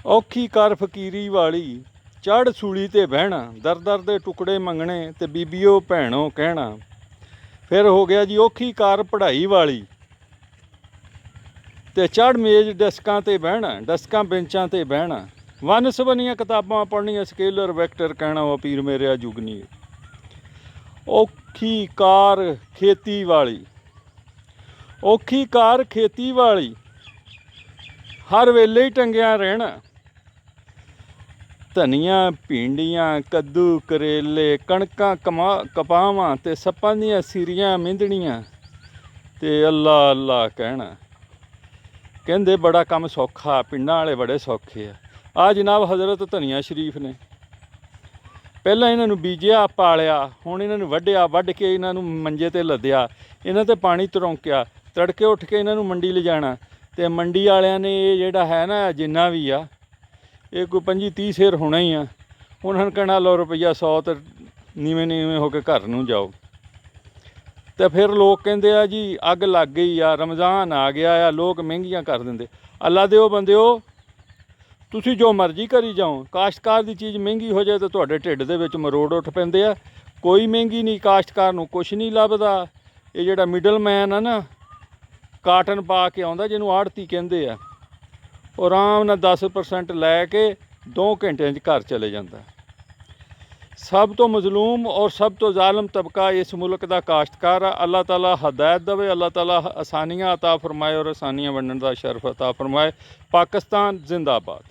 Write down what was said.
ਔਖੀ ਕਰ ਫਕੀਰੀ ਵਾਲੀ, ਚੜ੍ਹ ਸੂਲੀ ਤੇ ਬਹਿਣਾ, ਦਰ ਦਰ ਦੇ ਟੁਕੜੇ ਮੰਗਣੇ ਤੇ ਬੀਬੀਓ ਭੈਣੋ ਕਹਿਣਾ। ਫਿਰ ਹੋ ਗਿਆ ਜੀ ਔਖੀ ਕਾਰ ਪੜ੍ਹਾਈ ਵਾਲੀ, ਤੇ ਚੜ੍ਹ ਮੇਜ਼ ਡੈਸਕਾਂ ਤੇ ਬਹਿਣਾ, ਡੈਸਕਾਂ ਬੈਂਚਾਂ ਤੇ ਬਹਿਣਾ। ਵੰਨ ਸਵੰਨੀਆਂ ਕਿਤਾਬਾਂ ਪੜ੍ਹਨੀਆਂ, ਸਕੇਲਰ ਵੈਕਟਰ ਕਹਿਣਾ, ਉਹ ਪੀਰ ਮੇਰਿਆ ਜੁਗਨੀ। ਔਖੀ ਕਾਰ ਖੇਤੀ ਵਾਲੀ, ਔਖੀ ਕਾਰ ਖੇਤੀ ਵਾਲੀ, ਹਰ ਵੇਲੇ ਹੀ ਟੰਗਿਆ ਰਹਿਣਾ। ਧਨੀਆਂ ਭਿੰਡੀਆਂ ਕੱਦੂ ਕਰੇਲੇ ਕਣਕਾਂ ਕਪਾਵਾਂ ਤੇ ਸੱਪਾਂ ਦੀਆਂ ਸਿਰੀਆਂ ਮਿੰਦਣੀਆਂ ਤੇ ਅੱਲਾ ਅੱਲਾ ਕਹਿਣਾ। ਕਹਿੰਦੇ ਬੜਾ ਕੰਮ ਸੌਖਾ, ਪਿੰਡਾਂ ਵਾਲੇ ਬੜੇ ਸੌਖੇ ਆ। ਆ ਜਨਾਬ ਹਜ਼ਰਤ ਧਨੀਆ ਸ਼ਰੀਫ ਨੇ, ਪਹਿਲਾਂ ਇਹਨਾਂ ਨੂੰ ਬੀਜਿਆ ਪਾਲਿਆ, ਹੁਣ ਇਹਨਾਂ ਨੂੰ ਵੱਢਿਆ, ਵੱਢ ਕੇ ਇਹਨਾਂ ਨੂੰ ਮੰਜੇ 'ਤੇ ਲੱਦਿਆ, ਇਹਨਾਂ 'ਤੇ ਪਾਣੀ ਤਰੌਂਕਿਆ, ਤੜਕੇ ਉੱਠ ਕੇ ਇਹਨਾਂ ਨੂੰ ਮੰਡੀ ਲਿਜਾਣਾ। ਅਤੇ ਮੰਡੀ ਵਾਲਿਆਂ ਨੇ ਇਹ ਜਿਹੜਾ ਹੈ ਨਾ ਜਿੰਨਾ ਵੀ ਆ ਇਹ ਕੋਈ 25-30 ਸੇਰ ਹੋਣਾ ਹੀ ਆ, ਉਹਨਾਂ ਨੂੰ ਕਹਿਣਾ ਲਓ ਰੁਪਈਆ 100 ਤੇ ਨੀਵੇਂ ਨੀਵੇਂ ਹੋ ਕੇ ਘਰ ਨੂੰ ਜਾਓ। ਅਤੇ ਫਿਰ ਲੋਕ ਕਹਿੰਦੇ ਆ ਜੀ ਅੱਗ ਲੱਗ ਗਈ ਆ, ਰਮਜ਼ਾਨ ਆ ਗਿਆ ਆ, ਲੋਕ ਮਹਿੰਗੀਆਂ ਕਰ ਦਿੰਦੇ। ਅੱਲਾ ਦਿਓ ਬੰਦਿਓ, ਤੁਸੀਂ ਜੋ ਮਰਜ਼ੀ ਕਰੀ ਜਾਓ, ਕਾਸ਼ਤਕਾਰ ਦੀ ਚੀਜ਼ ਮਹਿੰਗੀ ਹੋ ਜਾਏ ਤਾਂ ਤੁਹਾਡੇ ਢਿੱਡ ਦੇ ਵਿੱਚ ਮਰੋੜ ਉੱਠ ਪੈਂਦੇ ਆ। ਕੋਈ ਮਹਿੰਗੀ ਨਹੀਂ, ਕਾਸ਼ਤਕਾਰ ਨੂੰ ਕੁਛ ਨਹੀਂ ਲੱਭਦਾ। ਇਹ ਜਿਹੜਾ ਮਿਡਲ ਮੈਨ ਆ ਨਾ, ਕਾਟਨ ਪਾ ਕੇ ਆਉਂਦਾ ਜਿਹਨੂੰ ਆੜਤੀ ਕਹਿੰਦੇ ਆ, ਉਹ ਆਰਾਮ ਨਾਲ 10% ਲੈ ਕੇ 2 ਘੰਟਿਆਂ 'ਚ ਘਰ ਚਲੇ ਜਾਂਦਾ। ਸਭ ਤੋਂ ਮਜ਼ਲੂਮ ਔਰ ਸਭ ਤੋਂ ਜ਼ਾਲਮ ਤਬਕਾ ਇਸ ਮੁਲਕ ਦਾ ਕਾਸ਼ਤਕਾਰ ਆ। ਅੱਲਾਹ ਤਾਲਾ ਹਦਾਇਤ ਦੇਵੇ, ਅੱਲਾਹ ਤਾਲਾ ਆਸਾਨੀਆਂ ਅਤਾ ਫਰਮਾਏ ਔਰ ਆਸਾਨੀਆਂ ਵੰਡਣ ਦਾ ਸ਼ਰਫ ਅਤਾ ਫਰਮਾਏ। ਪਾਕਿਸਤਾਨ ਜ਼ਿੰਦਾਬਾਦ।